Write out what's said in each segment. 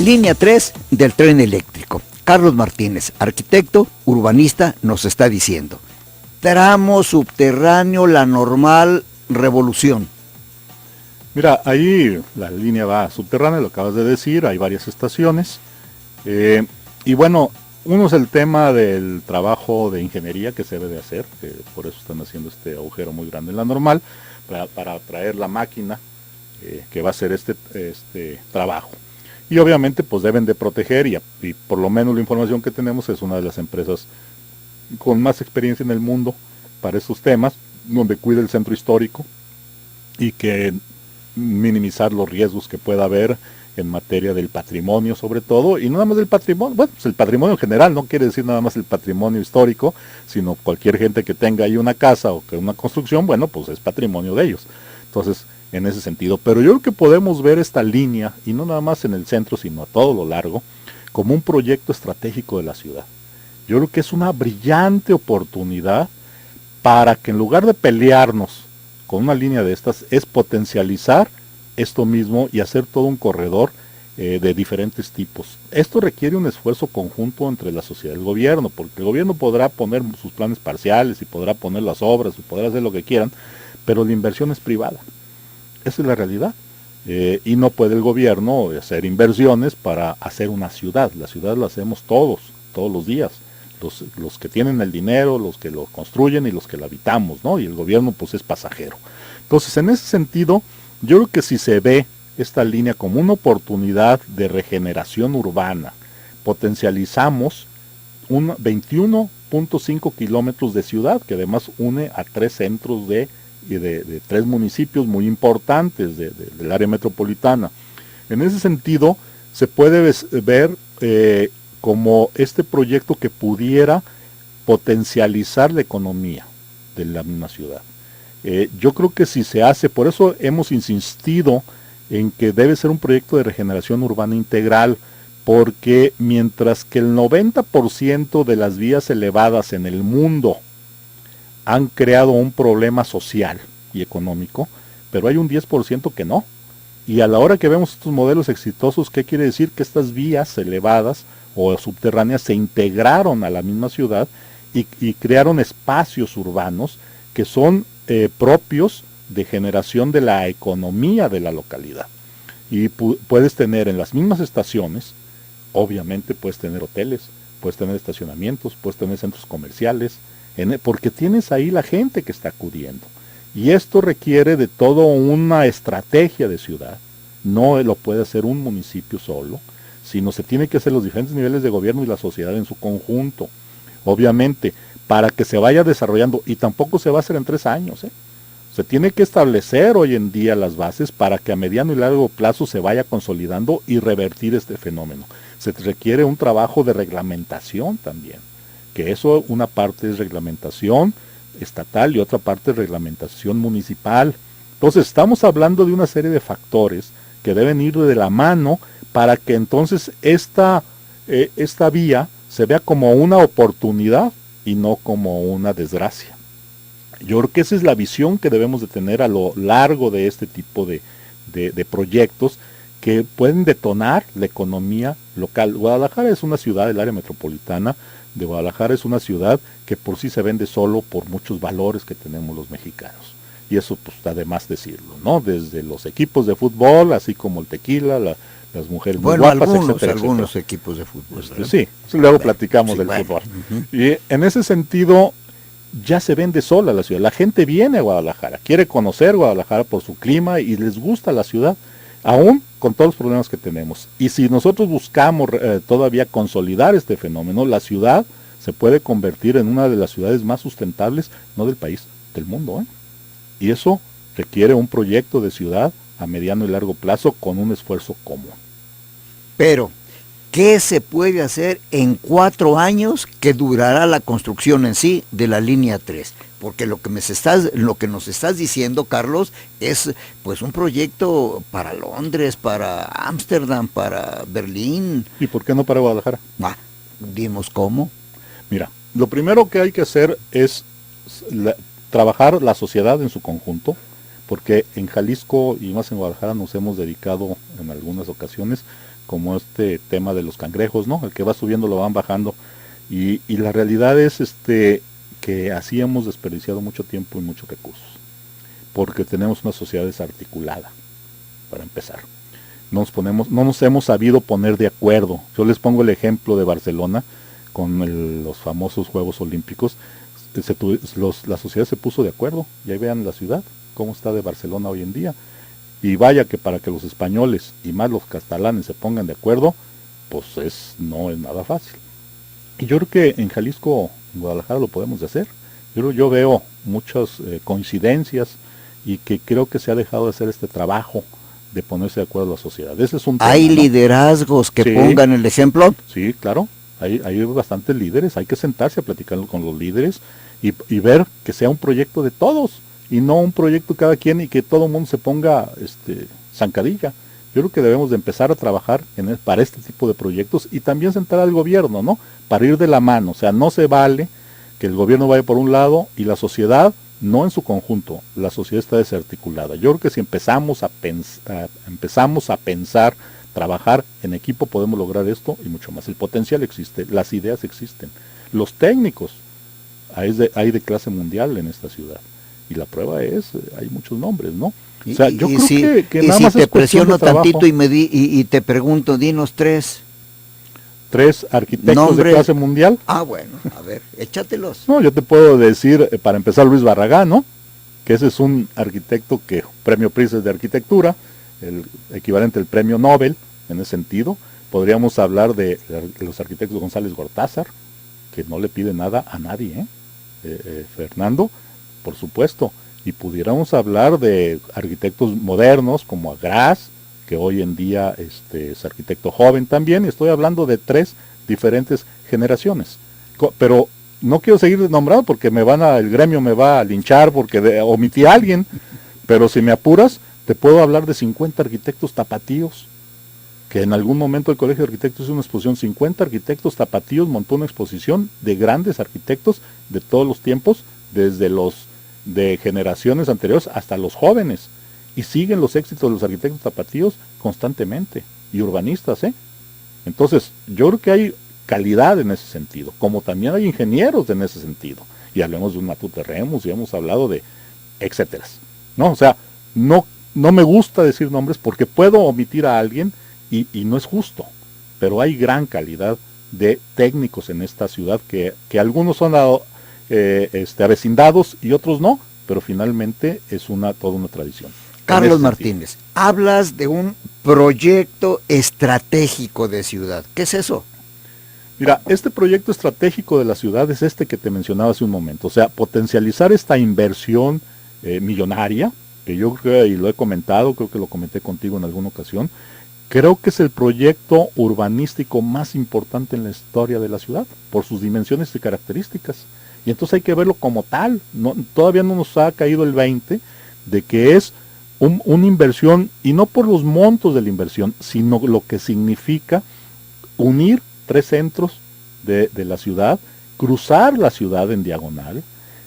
Línea 3 del tren eléctrico. Carlos Martínez, arquitecto, urbanista, nos está diciendo: tramo subterráneo La Normal Revolución. Mira, ahí la línea va subterránea, lo acabas de decir, hay varias estaciones. Y bueno, uno es el tema del trabajo de ingeniería que se debe de hacer, que por eso están haciendo este agujero muy grande en La Normal, para traer la máquina que va a hacer este trabajo. Y obviamente pues deben de proteger, y por lo menos la información que tenemos es una de las empresas con más experiencia en el mundo para estos temas, donde cuida el centro histórico y que minimizar los riesgos que pueda haber en materia del patrimonio sobre todo, y no nada más del patrimonio, bueno, pues el patrimonio en general, no quiere decir nada más el patrimonio histórico, sino cualquier gente que tenga ahí una casa o que una construcción, bueno, pues es patrimonio de ellos. Entonces, en ese sentido, pero yo creo que podemos ver esta línea, y no nada más en el centro, sino a todo lo largo, como un proyecto estratégico de la ciudad. Yo creo que es una brillante oportunidad para que en lugar de pelearnos con una línea de estas, es potencializar esto mismo y hacer todo un corredor de diferentes tipos. Esto requiere un esfuerzo conjunto entre la sociedad y el gobierno, porque el gobierno podrá poner sus planes parciales y podrá poner las obras y podrá hacer lo que quieran, pero la inversión es privada. Esa es la realidad. Y no puede el gobierno hacer inversiones para hacer una ciudad. La ciudad la hacemos todos los días. Los que tienen el dinero, los que lo construyen y los que la habitamos, ¿no? Y el gobierno pues es pasajero. Entonces, en ese sentido, yo creo que si se ve esta línea como una oportunidad de regeneración urbana, potencializamos 21.5 kilómetros de ciudad, que además une a 3 centros de 3 municipios muy importantes del área metropolitana. En ese sentido, se puede ver como este proyecto que pudiera potencializar la economía de la misma ciudad. Yo creo que si se hace, por eso hemos insistido en que debe ser un proyecto de regeneración urbana integral, porque mientras que el 90% de las vías elevadas en el mundo han creado un problema social y económico, pero hay un 10% que no. Y a la hora que vemos estos modelos exitosos, ¿qué quiere decir? Que estas vías elevadas o subterráneas se integraron a la misma ciudad y crearon espacios urbanos que son propios de generación de la economía de la localidad. Y puedes tener en las mismas estaciones, obviamente puedes tener hoteles, puedes tener estacionamientos, puedes tener centros comerciales, porque tienes ahí la gente que está acudiendo. Y esto requiere de toda una estrategia de ciudad. No lo puede hacer un municipio solo, sino se tiene que hacer los diferentes niveles de gobierno y la sociedad en su conjunto. Obviamente, para que se vaya desarrollando, y tampoco se va a hacer en 3 años, se tiene que establecer hoy en día las bases para que a mediano y largo plazo se vaya consolidando y revertir este fenómeno. Se requiere un trabajo de reglamentación también, que eso una parte es reglamentación estatal y otra parte es reglamentación municipal. Entonces estamos hablando de una serie de factores que deben ir de la mano para que entonces esta vía se vea como una oportunidad y no como una desgracia. Yo creo que esa es la visión que debemos de tener a lo largo de este tipo de proyectos que pueden detonar la economía local. Guadalajara es una ciudad del área metropolitana de Guadalajara, es una ciudad que por sí se vende solo por muchos valores que tenemos los mexicanos. Y eso pues está de más decirlo, ¿no? Desde los equipos de fútbol, así como el tequila, las mujeres muy guapas, algunos equipos de fútbol. Sí, luego platicamos del fútbol. Y en ese sentido, ya se vende sola la ciudad. La gente viene a Guadalajara, quiere conocer Guadalajara por su clima y les gusta la ciudad, aún con todos los problemas que tenemos. Y si nosotros buscamos todavía consolidar este fenómeno, la ciudad se puede convertir en una de las ciudades más sustentables, no del país, del mundo. Y eso requiere un proyecto de ciudad a mediano y largo plazo con un esfuerzo común. Pero, ¿qué se puede hacer en 4 años que durará la construcción en sí de la línea 3? Porque lo que nos estás diciendo, Carlos, es pues un proyecto para Londres, para Ámsterdam, para Berlín. ¿Y por qué no para Guadalajara? Dimos cómo. Mira, lo primero que hay que hacer es trabajar la sociedad en su conjunto, porque en Jalisco y más en Guadalajara nos hemos dedicado en algunas ocasiones como este tema de los cangrejos, ¿no? El que va subiendo lo van bajando. Y la realidad es que así hemos desperdiciado mucho tiempo y muchos recursos, porque tenemos una sociedad desarticulada, para empezar. No nos hemos sabido poner de acuerdo. Yo les pongo el ejemplo de Barcelona, con los famosos Juegos Olímpicos. La sociedad se puso de acuerdo, y ahí vean la ciudad, cómo está de Barcelona hoy en día. Y vaya que para que los españoles y más los catalanes se pongan de acuerdo, pues no es nada fácil. Y yo creo que en Jalisco, en Guadalajara, lo podemos hacer. Yo veo muchas coincidencias, y que creo que se ha dejado de hacer este trabajo de ponerse de acuerdo a la sociedad. Ese es un tema, ¿Hay ¿no? liderazgos que Sí. pongan el ejemplo? Sí, claro. Hay bastantes líderes. Hay que sentarse a platicar con los líderes y ver que sea un proyecto de todos, y no un proyecto cada quien y que todo el mundo se ponga zancadilla. Yo creo que debemos de empezar a trabajar para este tipo de proyectos, y también sentar al gobierno, ¿no? Para ir de la mano. O sea, no se vale que el gobierno vaya por un lado y la sociedad no en su conjunto. La sociedad está desarticulada. Yo creo que si empezamos a pensar, trabajar en equipo, podemos lograr esto y mucho más. El potencial existe, las ideas existen, los técnicos hay de clase mundial en esta ciudad, y la prueba es, hay muchos nombres, ¿no? O sea, yo creo que nada más te es cuestión presiono de trabajo. tantito y te pregunto, dinos 3 3 arquitectos nombres de clase mundial. Bueno, a ver, échatelos. No, yo te puedo decir, para empezar, Luis Barragán, ¿no? Que ese es un arquitecto que premio Pritzker de arquitectura, el equivalente al premio Nobel en ese sentido. Podríamos hablar de los arquitectos González Gortázar, que no le pide nada a nadie, Fernando, por supuesto. Y pudiéramos hablar de arquitectos modernos como Agraz, que hoy en día es arquitecto joven también, y estoy hablando de 3 diferentes generaciones. Pero no quiero seguir nombrando porque el gremio me va a linchar porque omití a alguien, pero si me apuras, te puedo hablar de 50 arquitectos tapatíos, que en algún momento el Colegio de Arquitectos hizo una exposición. 50 arquitectos tapatíos montó una exposición de grandes arquitectos de todos los tiempos, desde los de generaciones anteriores hasta los jóvenes, y siguen los éxitos de los arquitectos tapatíos constantemente, y urbanistas, Entonces, yo creo que hay calidad en ese sentido, como también hay ingenieros en ese sentido, y hablemos de un Matute Remus, y hemos hablado de etcétera, ¿no? O sea, no me gusta decir nombres porque puedo omitir a alguien y no es justo, pero hay gran calidad de técnicos en esta ciudad, que algunos son avecindados y otros no, pero finalmente es toda una tradición. Carlos Martínez, hablas de un proyecto estratégico de ciudad. ¿Qué es eso? Mira, este proyecto estratégico de la ciudad es que te mencionaba hace un momento. O sea, potencializar esta inversión millonaria, que yo creo, y lo he comentado, creo que lo comenté contigo en alguna ocasión, creo que es el proyecto urbanístico más importante en la historia de la ciudad, por sus dimensiones y características. Y entonces hay que verlo como tal. Todavía no nos ha caído el 20 de que es una inversión, y no por los montos de la inversión, sino lo que significa unir 3 centros de la ciudad, cruzar la ciudad en diagonal,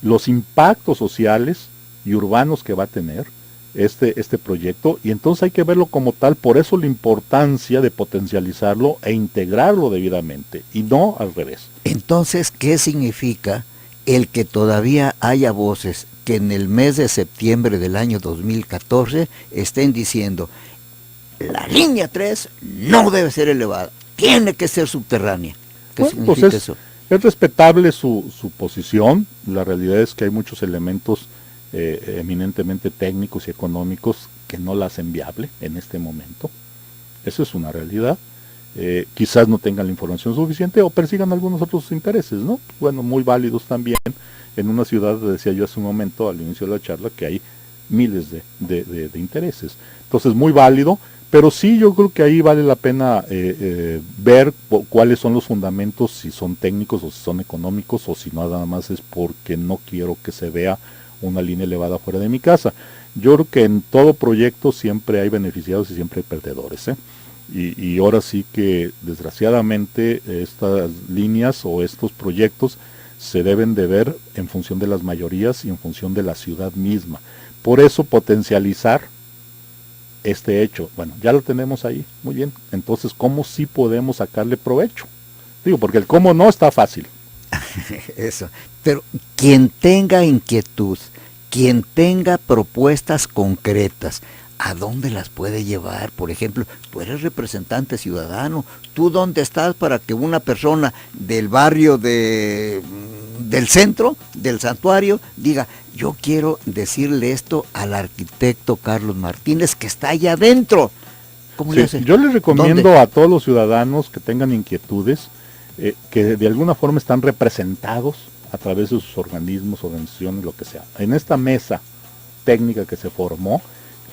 los impactos sociales y urbanos que va a tener este proyecto, y entonces hay que verlo como tal. Por eso la importancia de potencializarlo e integrarlo debidamente, y no al revés. Entonces, ¿qué significa el que todavía haya voces que en el mes de septiembre del año 2014 estén diciendo: la línea 3 no debe ser elevada, tiene que ser subterránea? ¿Qué significa eso? Es respetable su posición. La realidad es que hay muchos elementos eminentemente técnicos y económicos que no la hacen viable en este momento. Eso es una realidad. Quizás no tengan la información suficiente o persigan algunos otros intereses, ¿no? Bueno, muy válidos también. En una ciudad, decía yo hace un momento al inicio de la charla, que hay miles de intereses. Entonces, muy válido, pero sí yo creo que ahí vale la pena ver cuáles son los fundamentos, si son técnicos o si son económicos, o si no, nada más es porque no quiero que se vea una línea elevada fuera de mi casa. Yo creo que en todo proyecto siempre hay beneficiados y siempre hay perdedores, Y ahora sí que desgraciadamente estas líneas o estos proyectos se deben de ver en función de las mayorías y en función de la ciudad misma. Por eso potencializar este hecho. Bueno, ya lo tenemos ahí, muy bien. Entonces, ¿cómo sí podemos sacarle provecho? Digo, porque el cómo no está fácil. Eso. Pero quien tenga inquietud, quien tenga propuestas concretas, ¿a dónde las puede llevar? Por ejemplo, tú eres representante ciudadano, ¿tú dónde estás para que una persona del barrio del centro, del santuario, diga, yo quiero decirle esto al arquitecto Carlos Martínez que está allá adentro? ¿Cómo le hace? Yo les recomiendo ¿Dónde? a todos los ciudadanos que tengan inquietudes, que de alguna forma están representados a través de sus organismos, organizaciones, lo que sea. En esta mesa técnica que se formó,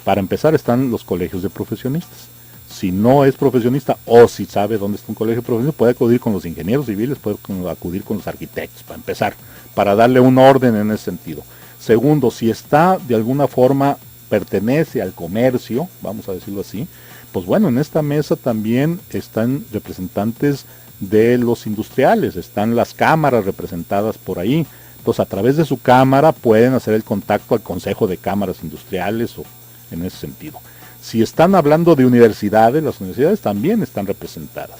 para empezar están los colegios de profesionistas. Si no es profesionista o si sabe dónde está un colegio de profesionistas, puede acudir con los ingenieros civiles, puede acudir con los arquitectos, para empezar, para darle un orden en ese sentido. Segundo, si está de alguna forma, pertenece al comercio, vamos a decirlo así, pues bueno, en esta mesa también están representantes de los industriales, están las cámaras representadas por ahí. Entonces, a través de su cámara pueden hacer el contacto al Consejo de Cámaras Industriales o en ese sentido. Si están hablando de universidades, las universidades también están representadas.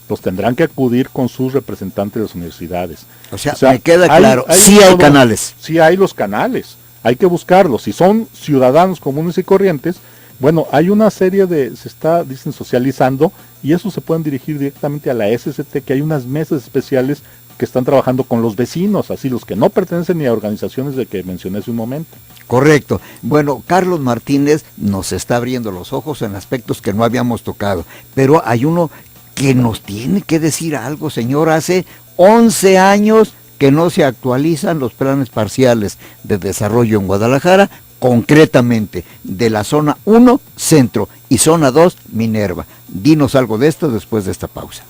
Los tendrán que acudir con sus representantes de las universidades. O sea, me queda claro, sí hay canales. Sí hay los canales, hay que buscarlos. Si son ciudadanos comunes y corrientes, bueno, hay una serie se está, dicen, socializando, y eso se pueden dirigir directamente a la SST, que hay unas mesas especiales que están trabajando con los vecinos, así los que no pertenecen ni a organizaciones de que mencioné hace un momento. Correcto. Bueno, Carlos Martínez nos está abriendo los ojos en aspectos que no habíamos tocado, pero hay uno que nos tiene que decir algo, señor. Hace 11 años que no se actualizan los planes parciales de desarrollo en Guadalajara, concretamente de la zona 1, Centro, y zona 2, Minerva. Dinos algo de esto después de esta pausa.